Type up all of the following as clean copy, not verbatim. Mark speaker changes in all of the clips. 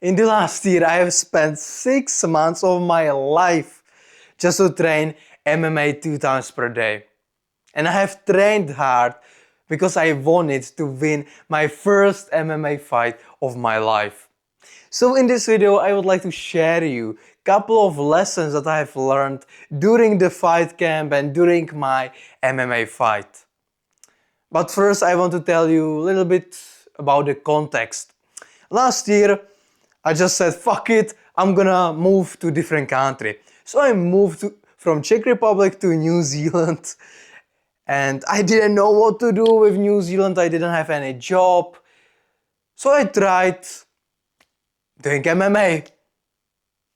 Speaker 1: In the last year, I have spent 6 months of my life just to train MMA 2 times per day. And I have trained hard because I wanted to win my first MMA fight of my life. So in this video, I would like to share you a couple of lessons that I have learned during the fight camp and during my MMA fight. But first, I want to tell you a little bit about the context. Last year, I just said, fuck it, I'm gonna move to different country. So I moved from Czech Republic to New Zealand. And I didn't know what to do with New Zealand, I didn't have any job. So I tried doing MMA.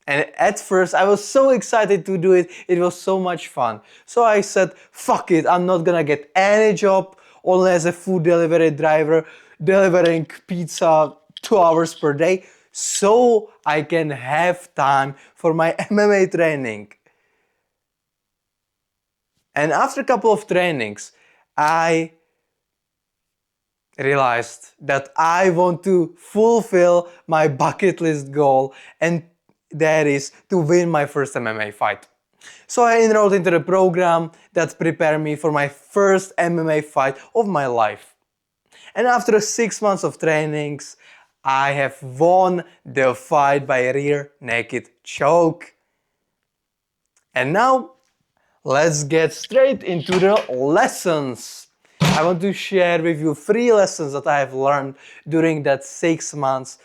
Speaker 1: And at first I was so excited to do it, it was so much fun. So I said, fuck it, I'm not gonna get any job, only as a food delivery driver, delivering pizza 2 hours per day, so I can have time for my MMA training. And after a couple of trainings, I realized that I want to fulfill my bucket list goal, and that is to win my first MMA fight. So I enrolled into the program that prepared me for my first MMA fight of my life. And after 6 months of trainings, I have won the fight by rear naked choke. And now, let's get straight into the lessons. I want to share with you 3 lessons that I have learned during that 6 months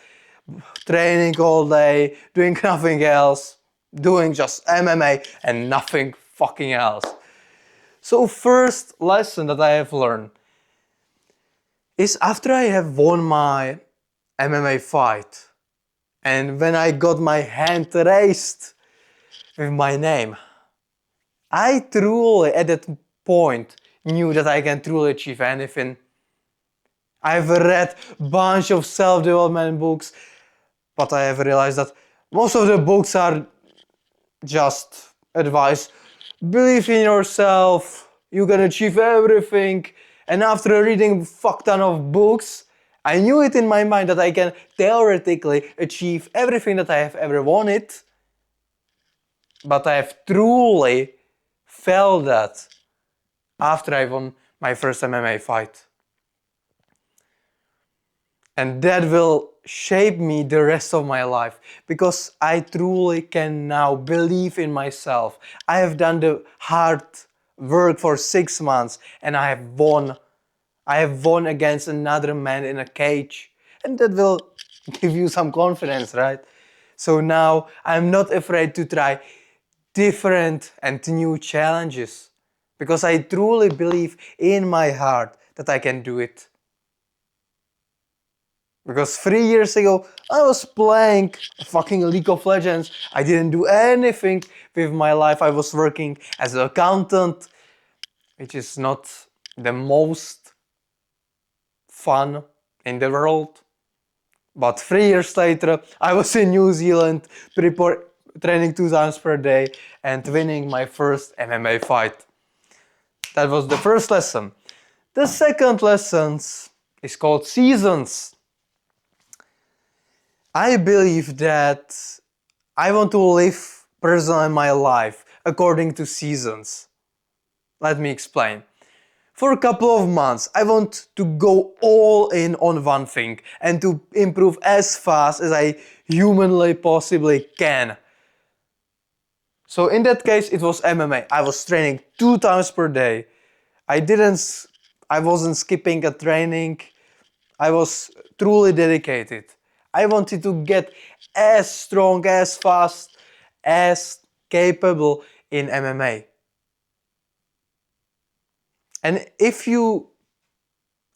Speaker 1: training all day, doing nothing else, doing just MMA and nothing fucking else. So first lesson that I have learned is after I have won my MMA fight and when I got my hand raised with my name, I truly at that point knew that I can truly achieve anything. I've read a bunch of self-development books, but I have realized that most of the books are just advice. Believe in yourself, you can achieve everything. And after reading a fuck ton of books, I knew it in my mind that I can theoretically achieve everything that I have ever wanted, but I have truly felt that after I won my first MMA fight. And that will shape me the rest of my life because I truly can now believe in myself. I have done the hard work for 6 months and I have won. I have won against another man in a cage, and that will give you some confidence, right? So now I'm not afraid to try different and new challenges because I truly believe in my heart that I can do it. Because 3 years ago, I was playing fucking League of Legends. I didn't do anything with my life. I was working as an accountant, which is not the most fun in the world. But 3 years later, I was in New Zealand, training 2 times per day and winning my first MMA fight. That was the first lesson. The second lesson is called seasons. I believe that I want to live personally my life according to seasons. Let me explain. For a couple of months, I want to go all in on one thing and to improve as fast as I humanly possibly can. So in that case, it was MMA. I was training 2 times per day. I wasn't skipping a training. I was truly dedicated. I wanted to get as strong, as fast, as capable in MMA. And if you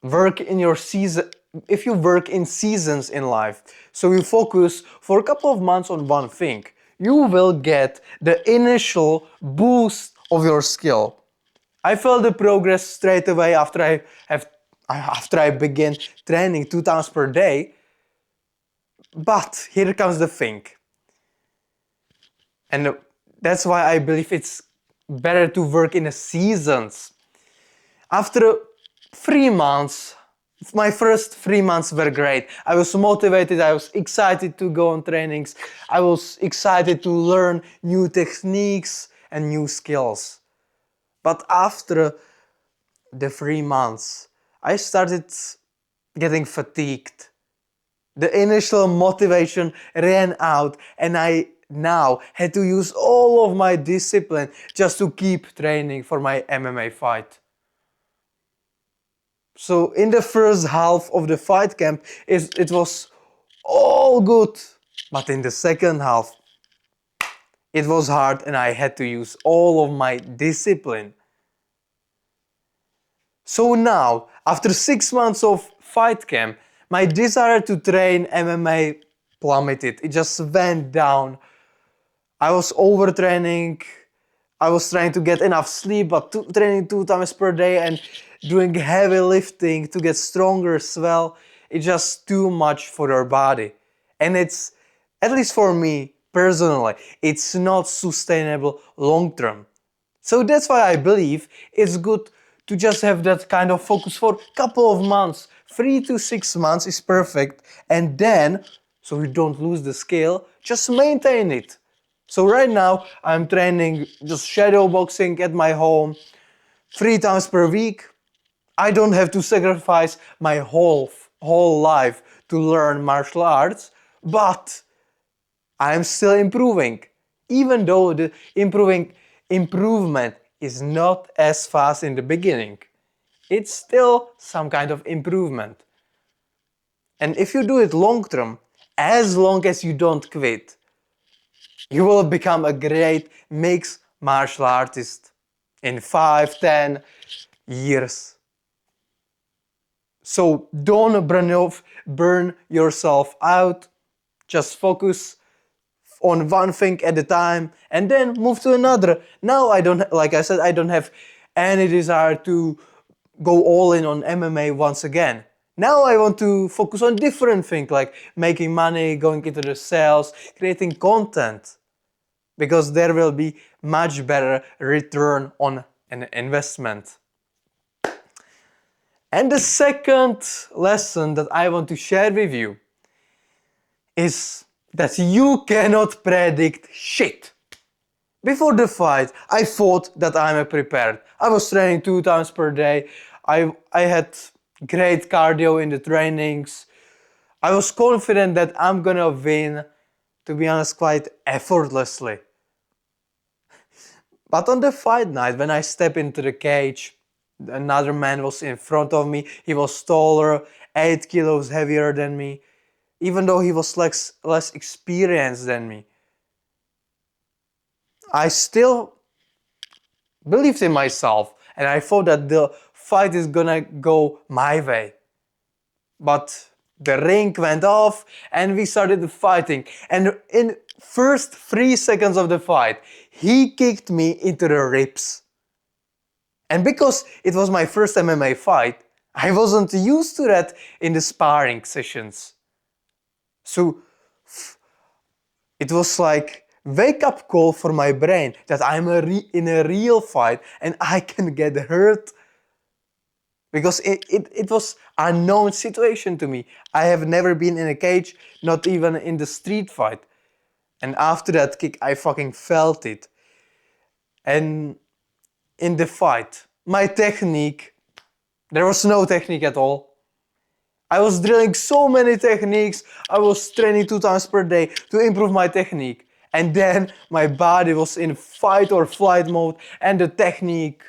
Speaker 1: work in seasons in life, so you focus for a couple of months on one thing, you will get the initial boost of your skill. I felt the progress straight away after I began training 2 times per day. But here comes the thing. And that's why I believe it's better to work in the seasons. After 3 months My first 3 months were great. I was motivated, I was excited to go on trainings, I was excited to learn new techniques and new skills. But after the 3 months, I started getting fatigued. The initial motivation ran out, and I now had to use all of my discipline just to keep training for my MMA fight. So in the first half of the fight camp, it was all good. But in the second half, it was hard and I had to use all of my discipline. So now, after 6 months of fight camp, my desire to train MMA plummeted. It just went down. I was overtraining. I was trying to get enough sleep, but training 2 times per day and doing heavy lifting to get stronger as well. It's just too much for your body. And it's, at least for me personally, it's not sustainable long term. So that's why I believe it's good to just have that kind of focus for a couple of months. 3 to 6 months is perfect. And then, so you don't lose the scale, just maintain it. So right now I'm training just shadow boxing at my home 3 times per week. I don't have to sacrifice my whole life to learn martial arts, but I'm still improving. Even though the improvement is not as fast in the beginning, it's still some kind of improvement. And if you do it long term, as long as you don't quit, you will become a great mixed martial artist in 5, 10 years. So don't burn yourself out. Just focus on one thing at a time and then move to another. Now I don't, like I said, I don't have any desire to go all in on MMA once again. Now I want to focus on different things like making money, going into the sales, creating content, because there will be much better return on an investment. And the second lesson that I want to share with you is that you cannot predict shit. Before the fight, I thought that I'm prepared. I was training 2 times per day. I had great cardio in the trainings. I was confident that I'm gonna win, to be honest, quite effortlessly. But on the fight night, when I stepped into the cage, another man was in front of me. He was taller, 8 kilos heavier than me, even though he was less experienced than me. I still believed in myself and I thought that the fight is gonna go my way. But the ring went off and we started fighting. And in first 3 seconds of the fight, he kicked me into the ribs. And because it was my first MMA fight, I wasn't used to that in the sparring sessions. So it was like wake up call for my brain that I'm in a real fight and I can get hurt. Because it was a unknown situation to me. I have never been in a cage, not even in the street fight. And after that kick, I fucking felt it. And in the fight, my technique, there was no technique at all. I was drilling so many techniques. I was training 2 times per day to improve my technique. And then my body was in fight or flight mode and the technique,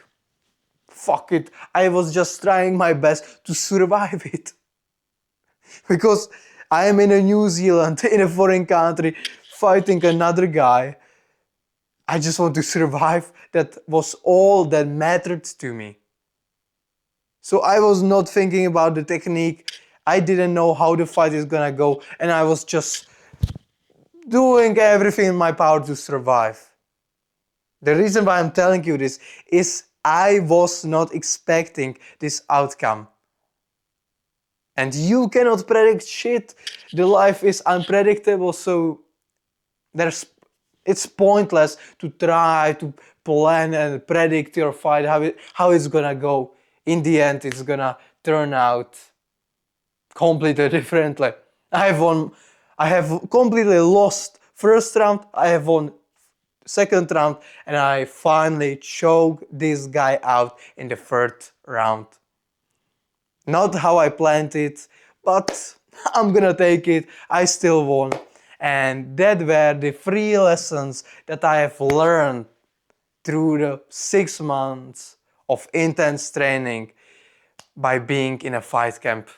Speaker 1: fuck it. I was just trying my best to survive it. Because I am in a New Zealand, in a foreign country, fighting another guy. I just want to survive. That was all that mattered to me. So I was not thinking about the technique. I didn't know how the fight is gonna go, and I was just doing everything in my power to survive. The reason why I'm telling you this is I was not expecting this outcome. And you cannot predict shit. The life is unpredictable, so it's pointless to try to plan and predict your fight, how it's gonna go. In the end, it's gonna turn out completely differently. I have completely lost first round, I have won second round, and I finally choked this guy out in the third round. Not how I planned it, but I'm gonna take it. I still won. And that were the 3 lessons that I have learned through the 6 months of intense training by being in a fight camp.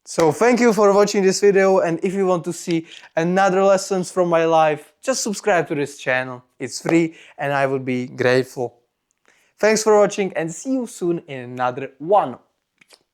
Speaker 1: So thank you for watching this video, and if you want to see another lessons from my life, just subscribe to this channel. It's free and I will be grateful. Thanks for watching and see you soon in another one.